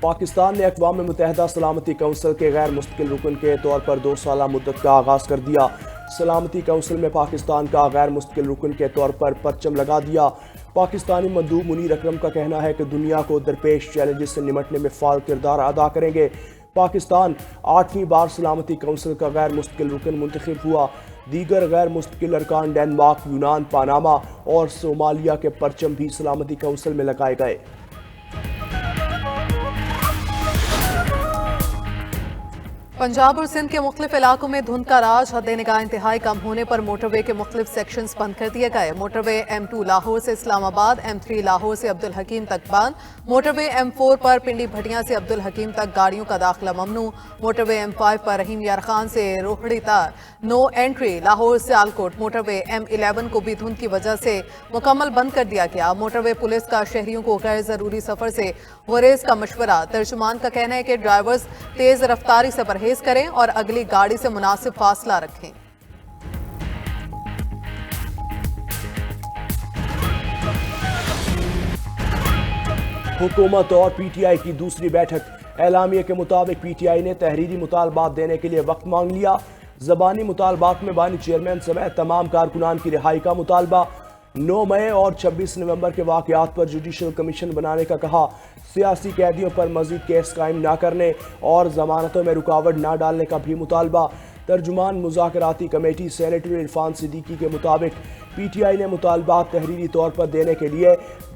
पाकिस्तान ने अक़वाम मुत्तहिदा सलामती कौंसिल के गैर मुस्तकिल रुकन के तौर पर 2 साला मुद्दत का आगाज़ कर दिया। सलामती कौंसिल में पाकिस्तान का गैर मुस्तकिल रुकन के तौर पर परचम लगा दिया। पाकिस्तानी मंदूब मुनीर अकरम का कहना है कि दुनिया को दरपेश चैलेंजेस से निमटने में फ़ाल किरदार अदा करेंगे। पाकिस्तान 8वीं बार सलामती कौंसिल का गैर मुस्तकिल रुकन मुंतखब हुआ। दीगर गैर मुस्तकिल अरकान डेनमार्क, यूनान, पानामा और सोमालिया के परचम भी सलामती कौंसिल में लगाए गए। पंजाब और सिंध के मुख्तलिफ इलाकों में धुंध का राज, हद-ए-निगाह इंतहाई कम होने पर मोटरवे के मुख्तलिफ सेक्शंस बंद कर दिए गए। मोटरवे M2 लाहौर से इस्लामाबाद, M3 लाहौर से अब्दुल हकीम तक बंद। मोटरवे M4 पर पिंडी भटिया से अब्दुल हकीम तक गाड़ियों का दाखिला ममनू। मोटरवे M5 पर रहीम यार खान से रोहड़ी तक नो एंट्री। लाहौर से आलकोट मोटरवे M11 को भी धुंध की वजह से मुकम्मल बंद कर दिया गया। मोटरवे पुलिस का शहरियों को गैर जरूरी सफर से गुरेज का मशवरा। तर्जुमान का कहना है कि ड्राइवर्स तेज रफ्तारी से परहेज करें और अगली गाड़ी से मुनासिब फासला रखें। हुकूमत और PTI की दूसरी बैठक। एलामिया के मुताबिक PTI ने तहरीरी मुतालबात देने के लिए वक्त मांग लिया। ज़बानी मुतालबात में बानी चेयरमैन समेत तमाम कारकुनान की रिहाई का मुतालबा। 9 मई और 26 नवंबर के वाक़यात पर जुडिशल कमीशन बनाने का कहा। सियासी कैदियों पर मजीद केस कायम ना करने और जमानतों में रुकावट ना डालने का भी मुतालबा। तर्जुमान मुज़ाकराती कमेटी सेनेटर इरफान सिद्दीकी के मुताबिक PTI ने मुतालबात तहरीरी तौर पर देने के लिए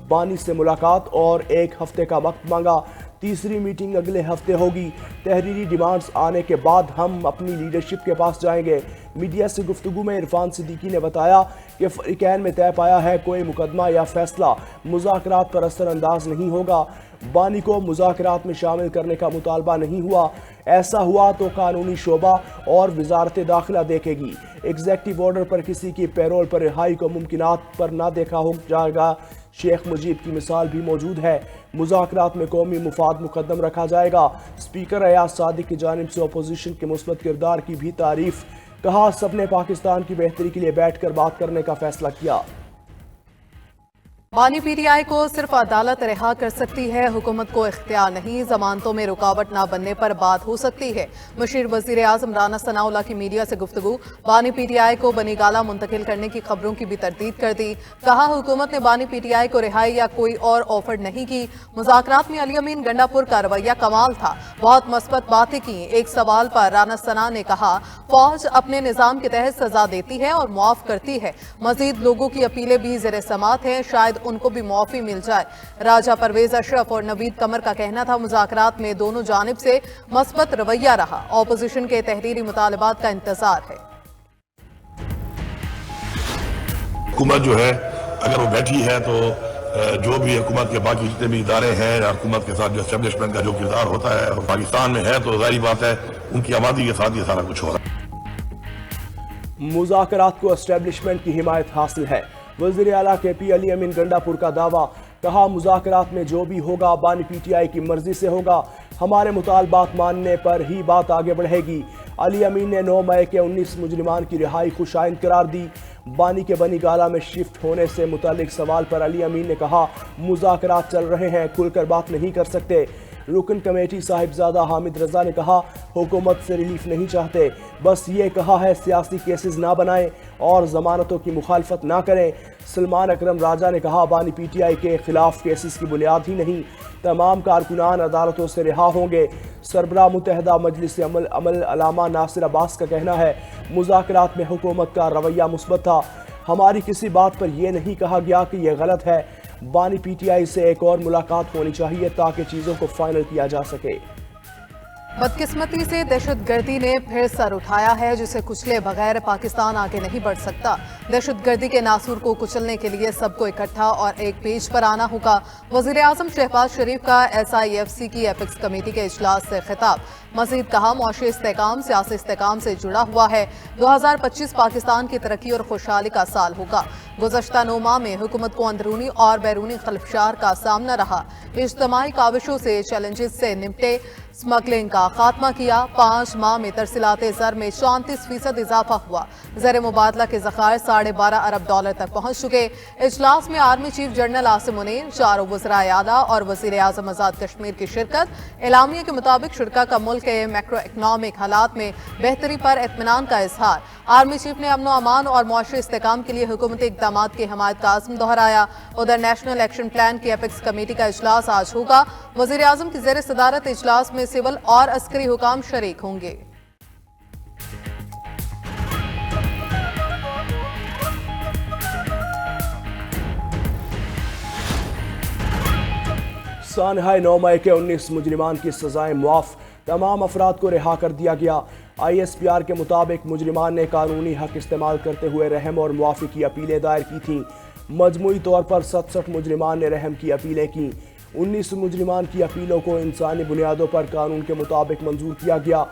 बानी से मुलाकात और 1 हफ्ते का वक्त मांगा। तीसरी मीटिंग अगले हफ्ते होगी। तहरीरी डिमांड्स आने के बाद हम अपनी लीडरशिप के पास जाएंगे। मीडिया से गुफ्तगू में इरफान सिद्दीकी ने बताया कि फरीकैन में तय पाया है कोई मुकदमा या फैसला मुज़ाकरात पर असरअंदाज नहीं होगा। बानी को मुज़ाकरात में शामिल करने का मुतालबा नहीं हुआ। ऐसा हुआ तो कानूनी शोबा और वजारत दाखिला देखेगी। एग्जेक्टिव ऑर्डर पर किसी की पैरोल पर रिहाई को मुमकिनात पर ना देखा हो जाएगा। शेख मुजीब की मिसाल भी मौजूद है। मुज़ाकरात में कौमी मुफाद मुकद्दम रखा जाएगा। स्पीकर अयाज सादिक की जानिब से अपोजिशन के मुस्बत किरदार की भी तारीफ। कहा सबने पाकिस्तान की बेहतरी के लिए बैठकर बात करने का फैसला किया। बानी PTI को सिर्फ अदालत रिहा कर सकती है, हुकूमत को इख्तियार नहीं। जमानतों में रुकावट ना बनने पर बात हो सकती है। मशीर वजीर आजम राना सनाउल्लाह की मीडिया से गुफ्तगू। बानी PTI को बनीगाला मुंतकिल करने की खबरों की भी तरदीद कर दी। कहा हुकूमत ने बानी PTI को रिहाई या कोई और ऑफर नहीं की। मुज़ाकरात में अली अमीन गंडापुर का रवैया कमाल था, बहुत मस्बत बातें की। एक सवाल पर राना सना ने कहा फौज अपने निज़ाम के तहत सजा देती है और मुआफ करती है। मजीद लोगों की अपीलें भी ज़ेर समात हैं, शायद उनको भी मुआफी मिल जाए। राजा परवेज अशरफ और नवीद कमर का कहना था मुज़ाकरात में दोनों जानिब से मस्बत रवैया रहा। ऑपोजिशन के तहरीरी मुतालबात का इंतजार है। हुकूमत जो है अगर वो बैठी है तो जो भी हुकूमत के बाकी जितने भी इदारे हैं या हुकूमत के साथ जो एस्टेब्लिशमेंट का जो किरदार होता है और पाकिस्तान में है तो जाहिर बात है उनकी आबादी के साथ ये सारा कुछ हो रहा है। मुज़ाकरात को एस्टेब्लिशमेंट की हिमायत हासिल है। वज़ीर आला KP अली अमीन गंडापुर का दावा। कहा मुज़ाकरात में जो भी होगा बानी PTI की मर्जी से होगा। हमारे मुतालबात मानने पर ही बात आगे बढ़ेगी। अली अमीन ने 9 मई के 19 मुजरिमान की रिहाई खुशाइन करार दी। बानी के बनीगाला में शिफ्ट होने से मुतालिक सवाल पर अली अमीन ने कहा मुज़ाकरात चल रहे हैं, खुलकर बात नहीं कर सकते। रुकन कमेटी साहिबजादा हामिद रजा ने कहा हुकूमत से रिलीफ नहीं चाहते, बस ये कहा है सियासी केसेस ना बनाएं और जमानतों की मुखालफत ना करें। सलमान अकरम राजा ने कहा बानी PTI के खिलाफ केसेस की बुनियाद ही नहीं, तमाम कारकुनान अदालतों से रिहा होंगे। सरबरा मुत्तहदा मजलिस अमल अलामा नासिर अब्बास का कहना है मुज़ाकरात में हुकूमत का रवैया मुस्बत था। हमारी किसी बात पर यह नहीं कहा गया कि यह गलत है। बानी PTI से एक और मुलाकात होनी चाहिए ताकि चीज़ों को फाइनल किया जा सके। बदकिस्मती से दहशतगर्दी ने फिर सर उठाया है, जिसे कुचले बगैर पाकिस्तान आगे नहीं बढ़ सकता। दहशतगर्दी के नासूर को कुचलने के लिए सबको इकट्ठा और एक पेज पर आना होगा। वजीर आजम शहबाज शरीफ का SIFC की एपिक्स कमेटी के इजलास से खिताब। मजीद कहा मुआशी इस्तेकाम सियासी इस्तेकाम से जुड़ा हुआ है। 2025 पाकिस्तान की तरक्की और खुशहाली का साल होगा। गुज़श्ता 9 माह में हुकूमत को अंदरूनी और बैरूनी खलफशार का सामना रहा। इज्तिमाई काविशों से चैलेंजेस से निपटे, स्मगलिंग का खात्मा किया। 5 माह में तरसीलाते ज़र में 34% इजाफा हुआ। ज़र मुबादला के ज़खायर $12.5 अरब तक पहुंच चुके। इजलास में army chief general Asim Munir, 4 वज़राए आला और वज़ीर आज़म आज़ाद कश्मीर की शिरकत। एलामिया के मुताबिक शुरका का मुल्क के मैक्रो इकनॉमिक हालात में बेहतरी पर इत्मीनान का इजहार। आर्मी चीफ ने अमन अमान और मुआशरी इस्तेकाम के लिए हुकूमती इक़दाम की हमायत का आज़म दोहराया। उधर नेशनल एक्शन प्लान की एपेक्स कमेटी का इजलास आज होगा। वज़ीर आज़म की ज़ेर सदारत इजलास में सिविल और अस्करी हुकाम शरीक होंगे। सानहाय 9 मई के 19 मुजरिमान की सजाएं मुआफ, तमाम अफराद को रिहा कर दिया गया। ISPR के मुताबिक मुजरिमान ने कानूनी हक इस्तेमाल करते हुए रहम और मुआफ़ी की अपीलें दायर की थीं। मजमूई तौर पर 67 मुजरिमान ने रहम की अपीलें की। 19 मुजरिमान की अपीलों को इंसानी बुनियादों पर कानून के मुताबिक मंजूर किया गया।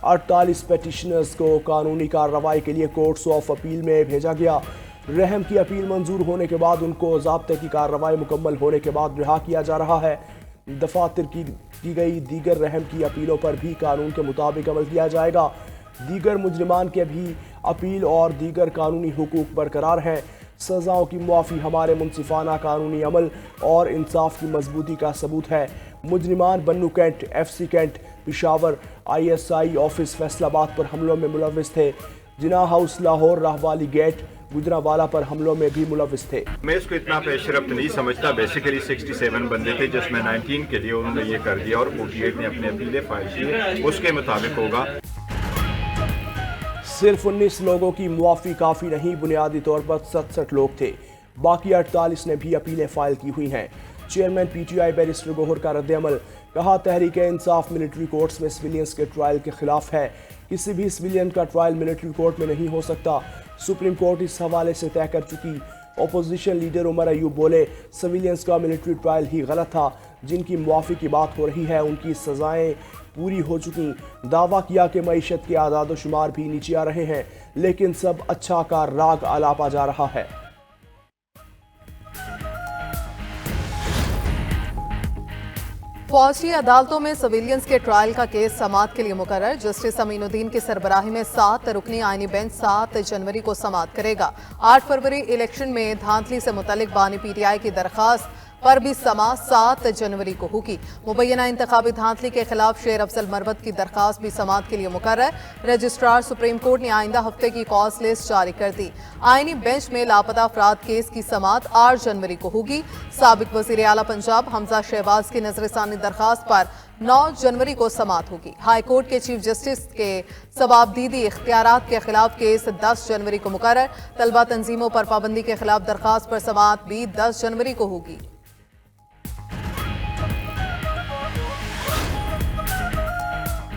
48 पेटिशनर्स को कानूनी कार्रवाई के लिए कोर्ट्स ऑफ अपील में भेजा गया। रहम की अपील मंजूर होने के बाद उनको ज़ाब्ते की कार्रवाई मुकम्मल होने के बाद रिहा किया जा रहा है। दफातर की गई दीगर रहम की अपीलों पर भी कानून के मुताबिक अमल किया जाएगा। दीगर मुजरिमान के भी अपील और दीगर कानूनी हुकूक बरकरार हैं। सज़ाओं की मुआफ़ी हमारे मुनसिफाना कानूनी अमल और इंसाफ की मजबूती का सबूत है। मुजरिमान Bannu cantt, FC cantt, Peshawar ISI office Faisalabad पर हमलों में मुलविस थे। जिना हाउस लाहौर, राहवाली गेट, गुजरावाला पर हमलों में भी मुलविस थे। मैं इसको इतना पेशरफ्त नहीं समझता। बेसिकली 67 बंदे थे जिसमें 19 के लिए उन्होंने ये कर दिया और 48 ने अपने अपीलें फाइल की, उसके मुताबिक होगा। सिर्फ 19 लोगों की मुआफ़ी काफ़ी नहीं, बुनियादी तौर पर 67 लोग थे। बाकी 48 ने भी अपीलें फाइल की हुई हैं। चेयरमैन PTI बैरिस्टर गोहर का रद्द-ए-अमल, कहा तहरीक इंसाफ मिलिट्री कोर्ट्स में सिविलियंस के ट्रायल के खिलाफ है। किसी भी सिविलियन का ट्रायल मिलिट्री कोर्ट में नहीं हो सकता। सुप्रीम कोर्ट इस हवाले से तय कर चुकी। अपोजिशन लीडर उमर अयूब बोले, सिविलियंस का मिलिट्री ट्रायल ही गलत था। जिनकी मुआफ़ी की बात हो रही है उनकी सज़ाएं पूरी हो चुकी। दावा किया कि मईशत के आदाद शुमार भी नीचे आ रहे हैं, लेकिन सब अच्छा का राग आलापा जा रहा है। फौजी अदालतों में सिविलियंस के ट्रायल का केस समाअत के लिए मुकर्रर। जस्टिस अमीनुद्दीन की सरबराही में 7 रुकनी आईनी बेंच 7 जनवरी को समाअत करेगा। 8 फरवरी इलेक्शन में धांधली से मुतल्लिक बानी PTI की दरखास्त पर भी समाअत 7 जनवरी को होगी। मुबैना इंतखाबी धांधली के खिलाफ शेर अफजल मरवत की दरखास्त भी समाअत के लिए मुकर्रर। रजिस्ट्रार सुप्रीम कोर्ट ने आइंदा हफ्ते की कॉज लिस्ट जारी कर दी। आईनी बेंच में लापता अफराद केस की समाअत 8 जनवरी को होगी। साबिक वज़ीर आला पंजाब हमजा शहबाज की नजरसानी दरखास्त पर 9 जनवरी को समाअत होगी। हाई कोर्ट के चीफ जस्टिस के सवाबदीदी इख्तियारात के खिलाफ केस 10 जनवरी को मुकर्रर। तलबा तंजीमों पर पाबंदी के खिलाफ दरखास्त पर समाअत भी 10 जनवरी को होगी।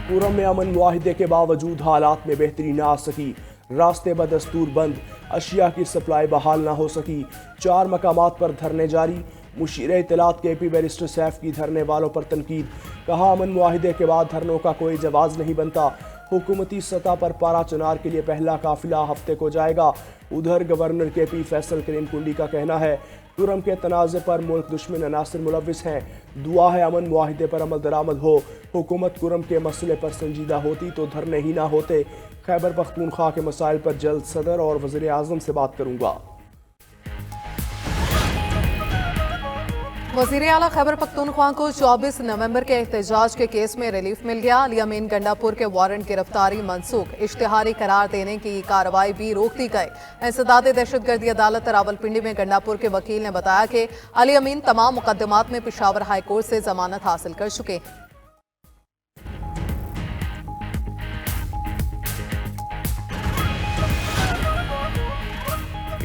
पूरम में अमन मुआहिदे के बावजूद हालात में बेहतरी न आ सकी। रास्ते बदस्तूर बंद, अशिया की सप्लाई बहाल न हो सकी। 4 मकामात पर धरने जारी। मुशीर इत्तलात KP बैरिस्टर सैफ की धरने वालों पर तनकीद, कहा अमन मुआहिदे के बाद धरनों का कोई जवाब नहीं बनता। हुकूमती सतह पर पारा चनार के लिए पहला काफिला हफ्ते को जाएगा। उधर गवर्नर KP फैसल करीम कुंडी का कहना है तुरम के तनाज़े पर मुल्क दुश्मन अनासर मुलविस हैं। दुआ है अमन मुआहिदे पर अमल दरामद हो। हुकूमत तुरम के मसले पर संजीदा होती तो धरने ही ना होते। खैबर पख्तूनख्वा के मसाइल पर जल्द सदर और वज़ीर आज़म से बात करूँगा। वज़ीर आला खैबर पख्तूनख्वा को 24 नवंबर के एहतजाज के केस में रिलीफ मिल गया। अली अमीन गंडापुर के वारंट गिरफ्तारी मनसूख, इश्तिहारी करार देने की कार्रवाई भी रोक दी गई। इंसदाद दहशतगर्दी अदालत रावलपिंडी में गंडापुर के वकील ने बताया कि अली अमीन तमाम मुकदमात में पिशावर हाई कोर्ट से जमानत हासिल कर चुके हैं।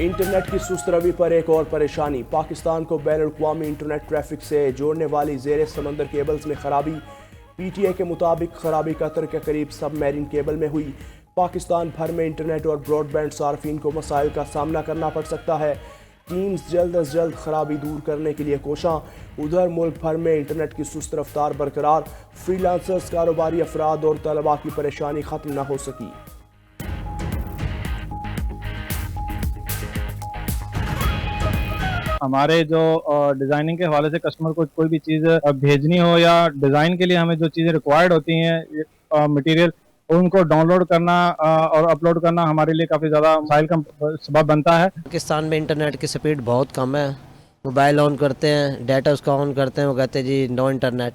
इंटरनेट की सुस्त रवी पर एक और परेशानी। पाकिस्तान को बैन अवी इंटरनेट ट्रैफिक से जोड़ने वाली ज़ेरे समंदर केबल्स में खराबी। PTI के मुताबिक खराबी कतर के करीब सब मैरीन केबल में हुई। पाकिस्तान भर में इंटरनेट और ब्रॉडबैंड सार्फिन को मसाइल का सामना करना पड़ सकता है। टीम्स जल्द अज जल्द खराबी दूर करने के लिए कोशां। उधर मुल्क भर में इंटरनेट की सुस्त रफ्तार बरकरार। फ्रीलांसर्स, कारोबारी अफराद और तलबा की परेशानी खत्म न हो सकी। हमारे जो डिजाइनिंग के हवाले से कस्टमर को कोई भी चीज़ भेजनी हो या डिज़ाइन के लिए हमें जो चीज़ें रिक्वायर्ड होती हैं मटेरियल, उनको डाउनलोड करना और अपलोड करना हमारे लिए काफ़ी ज़्यादा मसाइल का सबब बनता है। पाकिस्तान में इंटरनेट की स्पीड बहुत कम है। मोबाइल ऑन करते हैं, डाटा उसका ऑन करते हैं, वो कहते हैं जी नो इंटरनेट।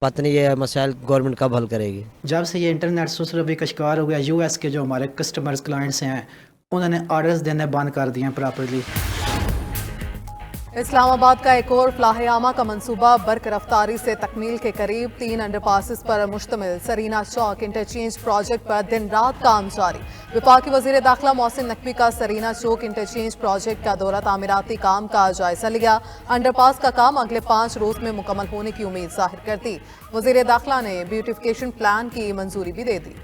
पता नहीं ये मसाइल गवर्नमेंट कब हल करेगी। जब से ये इंटरनेट सुसरबी का शिकार हो गया, यूएस के जो हमारे कस्टमर्स क्लाइंट्स हैं उन्होंने ऑर्डर्स देने बंद कर दिए हैं प्रॉपर्ली। इस्लामाबाद का एक और फ्लाहियामा का मंसूबा बर्क रफ्तारी से तकमील के करीब 3 अंडरपासेस पर मुश्तमिल सरीना चौक इंटरचेंज प्रोजेक्ट पर दिन रात काम जारी। वफाकी वजीर दाखिला मोहसिन नकवी का सरीना चौक इंटरचेंज प्रोजेक्ट का दौरा तामीराती काम का जायजा लिया। अंडरपास का काम अगले 5 रोज में मुकम्मल होने की उम्मीद जाहिर कर दी। वजीर दाखिला ने ब्यूटिफिकेशन प्लान की मंजूरी भी दे दी।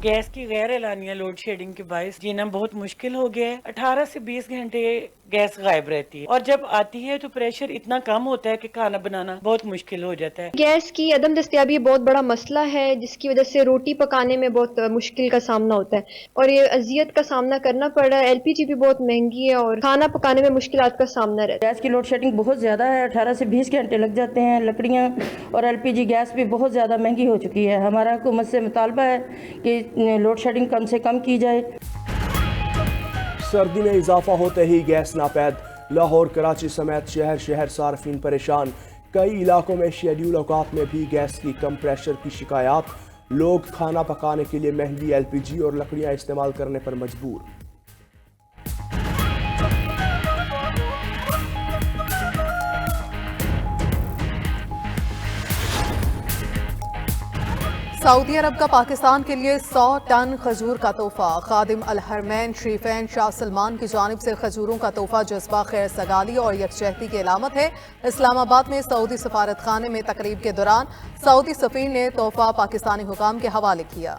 गैस की गैर एलानिया लोड शेडिंग के बायस जीना बहुत मुश्किल हो गया है। 18 से 20 घंटे गैस गायब रहती है और जब आती है तो प्रेशर इतना कम होता है कि खाना बनाना बहुत मुश्किल हो जाता है। गैस की अदम दस्तयाबी बहुत बड़ा मसला है, जिसकी वजह से रोटी पकाने में बहुत मुश्किल का सामना होता है और ये अजियत का सामना करना पड़ रहा है। एलपीजी भी बहुत महंगी है और खाना पकाने में मुश्किलात का सामना रहता है। गैस की लोड शेडिंग बहुत ज़्यादा है, 18 से 20 घंटे लग जाते हैं। लकड़ियाँ और एलपीजी गैस भी बहुत ज़्यादा महंगी हो चुकी है। हमारा हुकूमत से मुतालबा है कि लोड शेडिंग कम से कम की जाए। सर्दी में इजाफा होते ही गैस नापैद, लाहौर कराची समेत शहर शहर सार्फिन परेशान। कई इलाकों में शेड्यूल औकात में भी गैस की कम प्रेशर की शिकायत। लोग खाना पकाने के लिए महंगी एलपीजी और लकड़ियां इस्तेमाल करने पर मजबूर। सऊदी अरब का पाकिस्तान के लिए 100 टन खजूर का तोहफा। खादिम अल हरमैन शरीफैन शाह सलमान की जानिब से खजूरों का तोहफा जज्बा खैर सगाली और यकजहती की अलामत है। इस्लामाबाद में सऊदी सफारत खाने में तकरीब के दौरान सऊदी सफीर ने तोहफा पाकिस्तानी हुकाम के हवाले किया।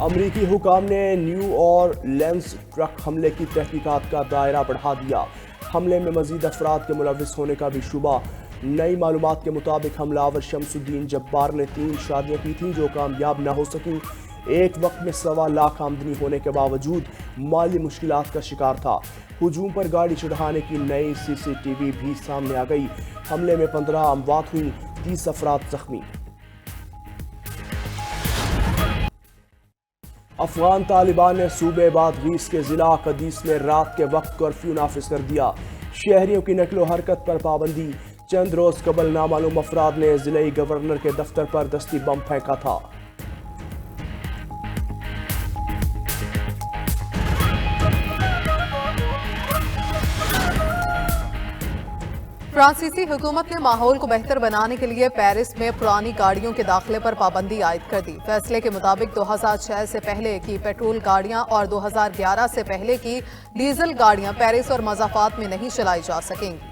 अमरीकी हुकाम ने न्यू ऑरलिन्स ट्रक हमले की तहकीकात का दायरा बढ़ा दिया। हमले में मजीद अफराद के मुलविस होने का भी शुबा। नई मालूमात के मुताबिक हमलावर शमसुद्दीन जब्बार ने 3 शादियां की थीं जो कामयाब न हो सकी। एक वक्त में 1.25 लाख आमदनी होने के बावजूद माली मुश्किलात का शिकार था। हुजूम पर गाड़ी चढ़ाने की नई CCTV भी सामने आ गई। हमले में 15 अमवात हुई, 30 अफराद जख्मी। अफगान तालिबान ने सूबे बादगीस के जिला कदीस में रात के वक्त कर्फ्यू नाफिज कर दिया। शहरियों की नकलो हरकत पर पाबंदी। चंद रोज कबल नामालूम अफराद ने जिले गवर्नर के दफ्तर पर दस्ती बम फेंका था। फ्रांसीसी हुकूमत ने माहौल को बेहतर बनाने के लिए पेरिस में पुरानी गाड़ियों के दाखिले पर पाबंदी आयद कर दी। फैसले के मुताबिक 2006 से पहले की पेट्रोल गाड़ियां और 2011 से पहले की डीजल गाड़ियां पेरिस और मज़ाफात में नहीं चलाई जा सकेंगी।